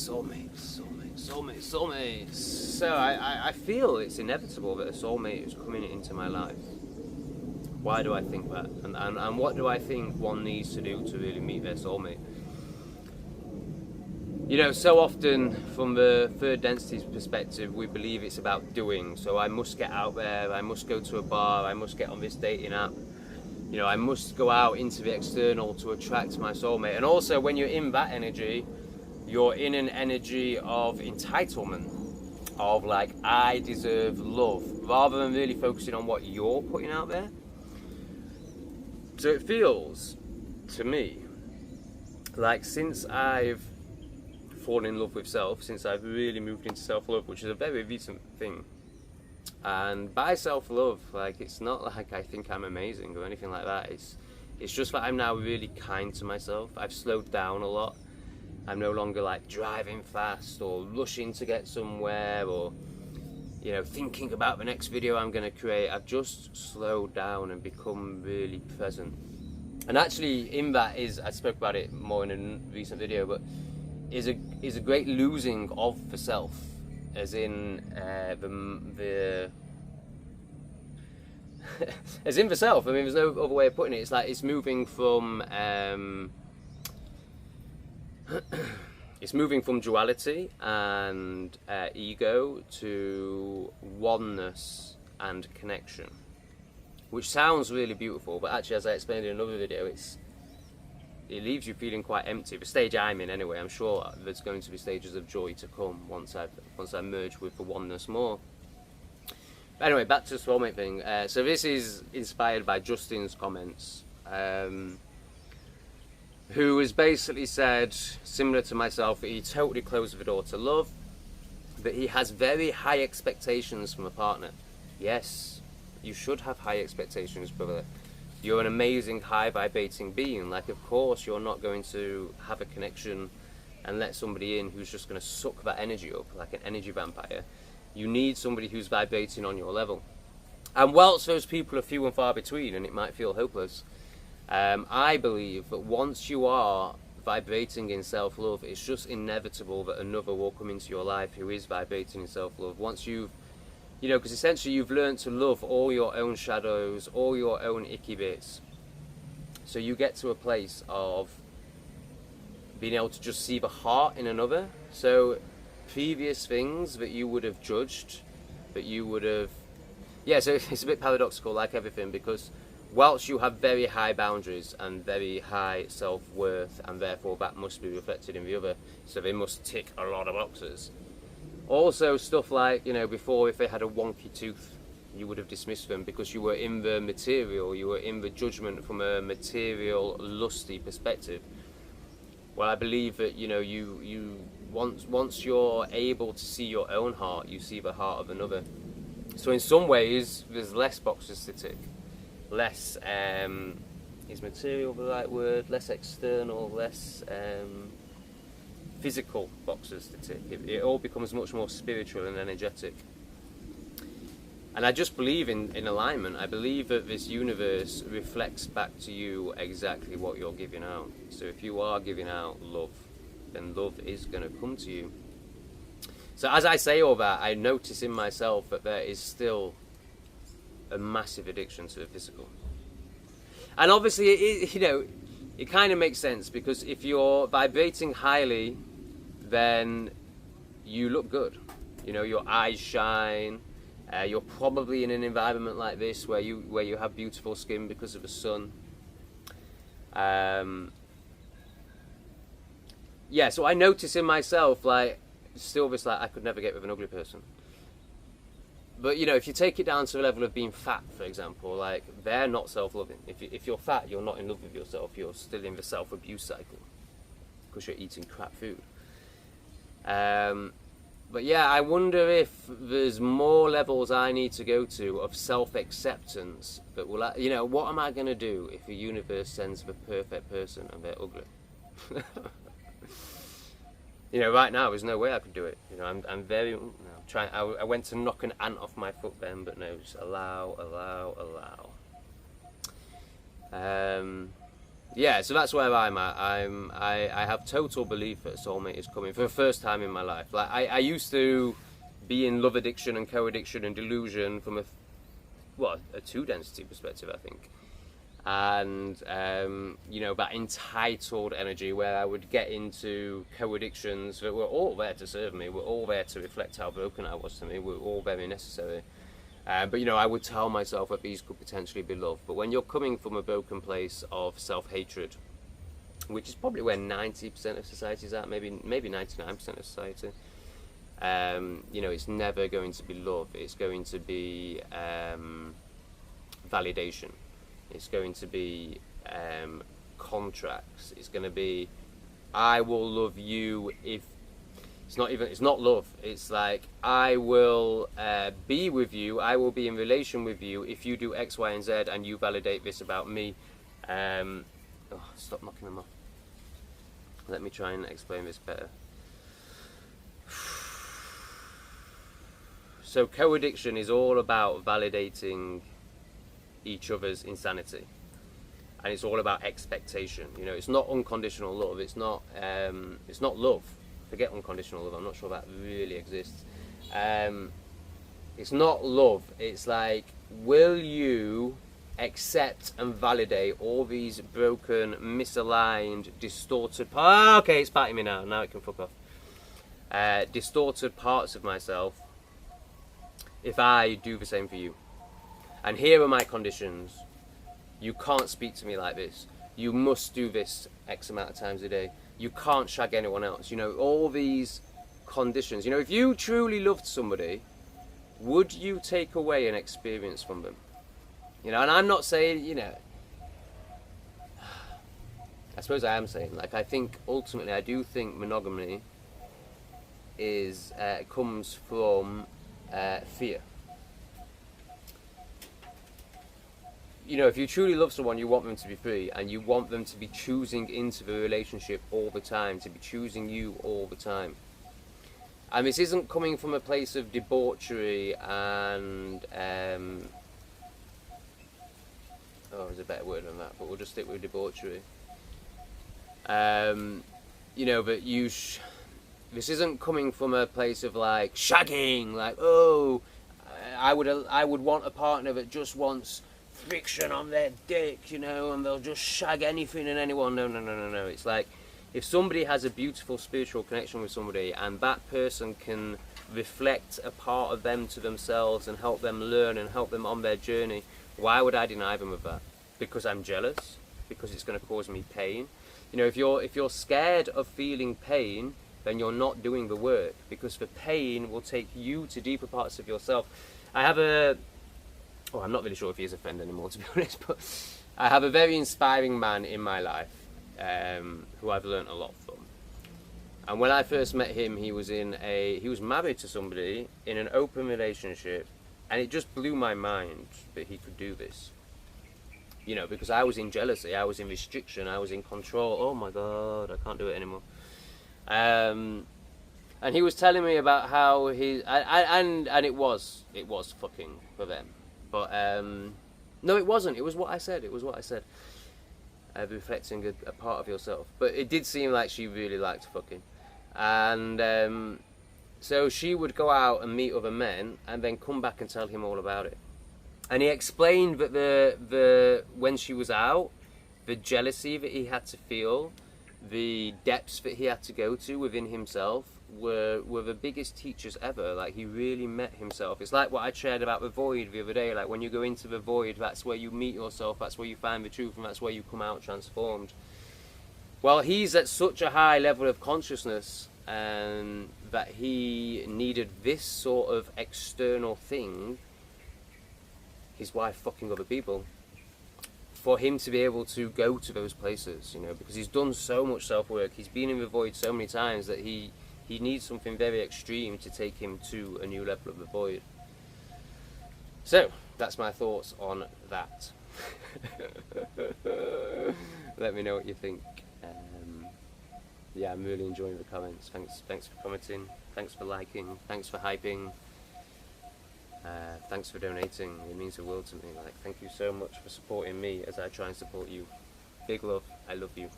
soulmate. So I feel it's inevitable that a soulmate is coming into my life. Why do I think that? And what do I think one needs to do to really meet their soulmate? You know, so often from the third density perspective, we believe it's about doing. So I must get out there, I must go to a bar, I must get on this dating app. You know, I must go out into the external to attract my soulmate. And also when you're in that energy, you're in an energy of entitlement, of like, I deserve love, rather than really focusing on what you're putting out there. So it feels to me like since I've fallen in love with self, since I've really moved into self-love, which is a very recent thing, and by self-love, like, it's not like I think I'm amazing or anything like that. It's just that I'm now really kind to myself. I've slowed down a lot. I'm no longer like driving fast or rushing to get somewhere, or, you know, thinking about the next video I'm going to create. I've just slowed down and become really present. And actually in that is, I spoke about it more in a recent video, but is a great losing of the self, as in the as in the self. I mean, there's no other way of putting it. It's like it's moving from it's moving from duality and ego to oneness and connection, which sounds really beautiful, but actually, as I explained in another video, it leaves you feeling quite empty. The stage I'm in anyway. I'm sure there's going to be stages of joy to come once I merge with the oneness more. But anyway, back to the soulmate thing. So this is inspired by Justin's comments, who has basically said, similar to myself, that he totally closed the door to love, that he has very high expectations from a partner. Yes, you should have high expectations, brother. You're an amazing, high vibrating being. Like, of course you're not going to have a connection and let somebody in who's just going to suck that energy up like an energy vampire. You need somebody who's vibrating on your level. And whilst those people are few and far between and it might feel hopeless, I believe that once you are vibrating in self-love, it's just inevitable that another will come into your life who is vibrating in self-love. Once you've, you know, because essentially you've learned to love all your own shadows, all your own icky bits. So you get to a place of being able to just see the heart in another. So previous things that you would have judged, that you would have, yeah, so it's a bit paradoxical, like everything, because whilst you have very high boundaries and very high self-worth, and therefore that must be reflected in the other, so they must tick a lot of boxes. Also stuff like, you know, before, if they had a wonky tooth, you would have dismissed them because you were in the material, you were in the judgment from a material, lusty perspective. Well, I believe that, you know, once you're able to see your own heart, you see the heart of another. So in some ways, there's less boxes to tick. Less, is material the right word? Less external, less physical boxes to tick. It all becomes much more spiritual and energetic. And I just believe in alignment. I believe that this universe reflects back to you exactly what you're giving out. So if you are giving out love, then love is going to come to you. So as I say all that, I notice in myself that there is still a massive addiction to the physical. And obviously, it kind of makes sense, because if you're vibrating highly, then you look good. You know, your eyes shine. You're probably in an environment like this where you have beautiful skin because of the sun. Yeah, so I notice in myself, like, still this, like, I could never get with an ugly person. But, you know, if you take it down to the level of being fat, for example, like, they're not self-loving. If you're fat, you're not in love with yourself. You're still in the self-abuse cycle because you're eating crap food. But yeah, I wonder if there's more levels I need to go to of self-acceptance that will, you know, what am I going to do if the universe sends the perfect person and they're ugly? You know, right now, there's no way I could do it. You know, I'm very, you know, trying. I went to knock an ant off my foot then, but no, just allow. yeah, so that's where I'm at. I have total belief that soulmate is coming for the first time in my life. Like I used to be in love addiction and co-addiction and delusion from a two density perspective, I think. And you know, that entitled energy where I would get into co-addictions that were all there to serve me, were all there to reflect how broken I was to me, were all very necessary. But you know, I would tell myself that these could potentially be love. But when you're coming from a broken place of self-hatred, which is probably where 90% of society is at, maybe 99% of society, you know, it's never going to be love. It's going to be validation. It's going to be contracts. It's going to be, I will love you if it's not love. It's like, I will be with you, I will be in relation with you if you do X, Y, and Z and you validate this about me. Stop knocking them off. Let me try and explain this better. So co-addiction is all about validating each other's insanity. And it's all about expectation. You know, it's not unconditional love. It's not love. Forget unconditional love. I'm not sure that really exists. It's not love. It's like, will you accept and validate all these broken, misaligned, distorted okay, it's biting me now. Now it can fuck off. Distorted parts of myself if I do the same for you. And here are my conditions. You can't speak to me like this. You must do this X amount of times a day. You can't shag anyone else. You know, all these conditions. You know, if you truly loved somebody, would you take away an experience from them? You know, and I'm not saying, you know, I suppose I am saying, like, I think ultimately, I do think monogamy is comes from fear. You know, if you truly love someone, you want them to be free, and you want them to be choosing into the relationship all the time, to be choosing you all the time. And this isn't coming from a place of debauchery and there's a better word than that, but we'll just stick with debauchery. You know, but this isn't coming from a place of like shagging, like, oh, I would want a partner that just wants friction on their dick, you know, and they'll just shag anything and anyone. No. It's like, if somebody has a beautiful spiritual connection with somebody and that person can reflect a part of them to themselves and help them learn and help them on their journey, why would I deny them of that? Because I'm jealous? Because it's going to cause me pain? You know, if you're scared of feeling pain, then you're not doing the work, because the pain will take you to deeper parts of yourself. I'm not really sure if he's a friend anymore, to be honest, but I have a very inspiring man in my life who I've learnt a lot from. And when I first met him, he was married to somebody in an open relationship, and it just blew my mind that he could do this. You know, because I was in jealousy, I was in restriction, I was in control. Oh my God, I can't do it anymore. And he was telling me about how and it was fucking for them. But no, it wasn't. It was what I said. Reflecting a part of yourself. But it did seem like she really liked fucking. And so she would go out and meet other men and then come back and tell him all about it. And he explained that the when she was out, the jealousy that he had to feel, the depths that he had to go to within himself were the biggest teachers ever. Like, he really met himself. It's like what I shared about the void the other day. Like, when you go into the void, that's where you meet yourself, that's where you find the truth, and that's where you come out transformed. Well, he's at such a high level of consciousness that he needed this sort of external thing, his wife fucking other people, for him to be able to go to those places, you know, because he's done so much self-work, he's been in the void so many times that he needs something very extreme to take him to a new level of the void. So, that's my thoughts on that. Let me know what you think. Yeah, I'm really enjoying the comments. Thanks for commenting, thanks for liking, thanks for hyping, thanks for donating. It means the world to me. Like, thank you so much for supporting me as I try and support you. Big love. I love you.